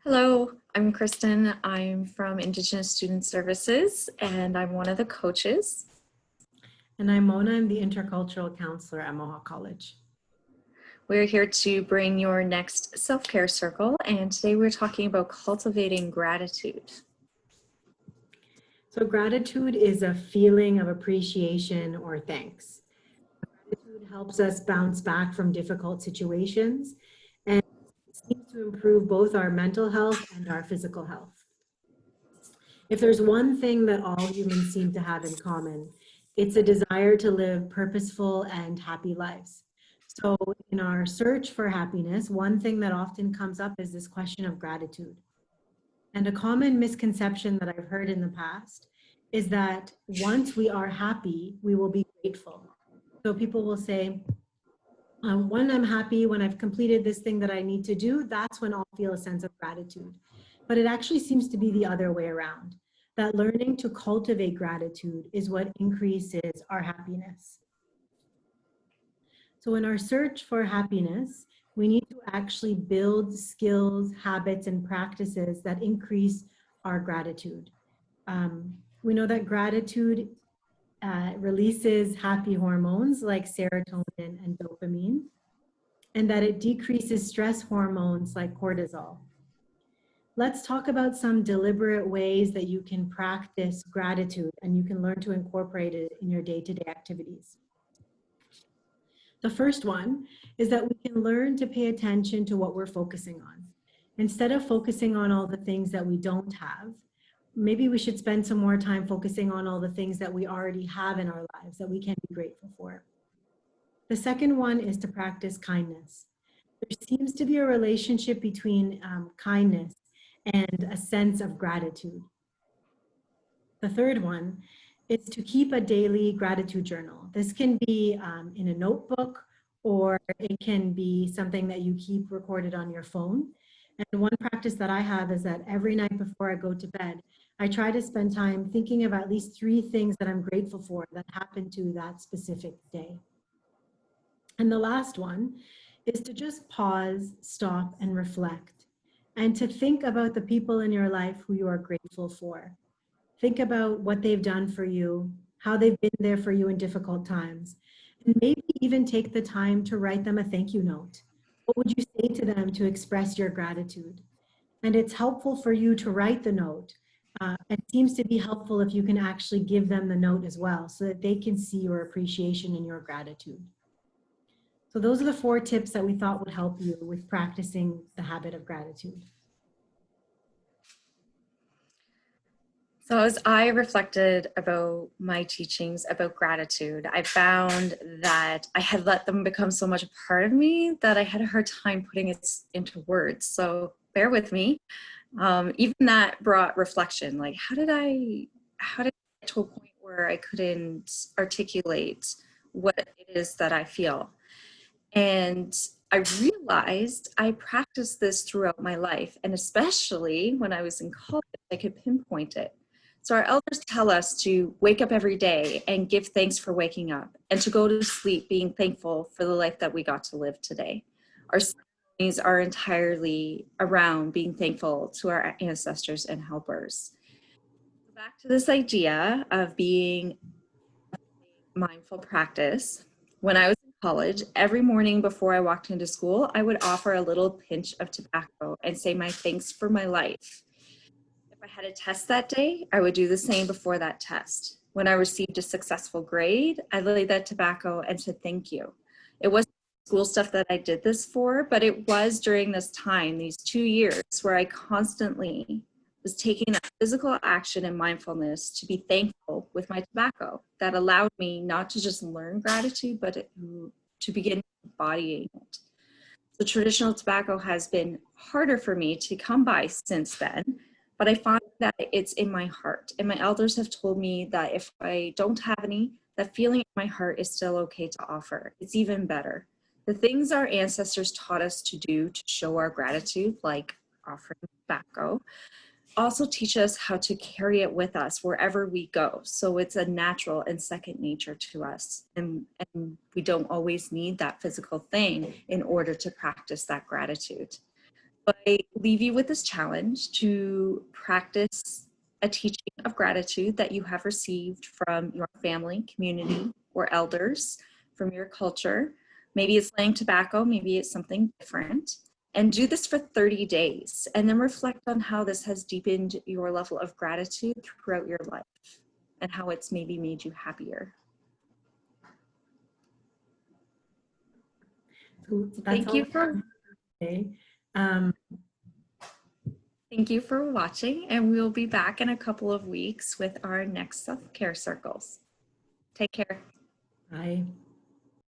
Hello, I'm Kristen. I'm from Indigenous Student Services and I'm one of the coaches. And I'm Mona. I'm the intercultural counselor at Mohawk College. We're here to bring your next self-care circle, and today we're talking about cultivating gratitude. So gratitude is a feeling of appreciation or thanks. Gratitude helps us bounce back from difficult situations and seems to improve both our mental health and our physical health. If there's one thing that all humans seem to have in common, it's a desire to live purposeful and happy lives. So in our search for happiness, one thing that often comes up is this question of gratitude. And a common misconception that I've heard in the past is that once we are happy, we will be grateful. So people will say, when I'm happy, when I've completed this thing that I need to do, that's when I'll feel a sense of gratitude. But it actually seems to be the other way around, that learning to cultivate gratitude is what increases our happiness. So in our search for happiness, we need to actually build skills, habits, and practices that increase our gratitude. We know that gratitude releases happy hormones like serotonin and dopamine, and that it decreases stress hormones like cortisol. Let's talk about some deliberate ways that you can practice gratitude and you can learn to incorporate it in your day-to-day activities. The first one is that we can learn to pay attention to what we're focusing on. Instead of focusing on all the things that we don't have, maybe we should spend some more time focusing on all the things that we already have in our lives that we can be grateful for. The second one is to practice kindness. There seems to be a relationship between kindness and a sense of gratitude. The third one is to keep a daily gratitude journal. This can be in a notebook, or it can be something that you keep recorded on your phone. And one practice that I have is that every night before I go to bed, I try to spend time thinking of at least 3 things that I'm grateful for that happened to that specific day. And the last one is to just pause, stop, and reflect, and to think about the people in your life who you are grateful for. Think about what they've done for you, how they've been there for you in difficult times, and maybe even take the time to write them a thank you note. What would you say to them to express your gratitude? And it's helpful for you to write the note. It seems to be helpful if you can actually give them the note as well, so that they can see your appreciation and your gratitude. So those are the 4 tips that we thought would help you with practicing the habit of gratitude. So as I reflected about my teachings about gratitude, I found that I had let them become so much a part of me that I had a hard time putting it into words. So bear with me. Even that brought reflection, like how did I get to a point where I couldn't articulate what it is that I feel? And I realized I practiced this throughout my life, and especially when I was in college, I could pinpoint it. So our elders tell us to wake up every day and give thanks for waking up, and to go to sleep being thankful for the life that we got to live today. Our ceremonies are entirely around being thankful to our ancestors and helpers. Back to this idea of being mindful practice. When I was in college, every morning before I walked into school, I would offer a little pinch of tobacco and say my thanks for my life. If I had a test that day, I would do the same before that test. When I received a successful grade, I laid that tobacco and said thank you. It wasn't school stuff that I did this for, but it was during this time, these 2 years, where I constantly was taking that physical action and mindfulness to be thankful with my tobacco. That allowed me not to just learn gratitude, but to begin embodying it. So traditional tobacco has been harder for me to come by since then, but I find that it's in my heart. And my elders have told me that if I don't have any, that feeling in my heart is still okay to offer. It's even better. The things our ancestors taught us to do to show our gratitude, like offering tobacco, also teach us how to carry it with us wherever we go. So it's a natural and second nature to us. And we don't always need that physical thing in order to practice that gratitude. But I leave you with this challenge to practice a teaching of gratitude that you have received from your family, community, or elders, from your culture. Maybe it's laying tobacco, maybe it's something different. And do this for 30 days and then reflect on how this has deepened your level of gratitude throughout your life and how it's maybe made you happier. So that's Thank all you for today. Thank you for watching, and we'll be back in a couple of weeks with our next self-care circles. Take care. Bye.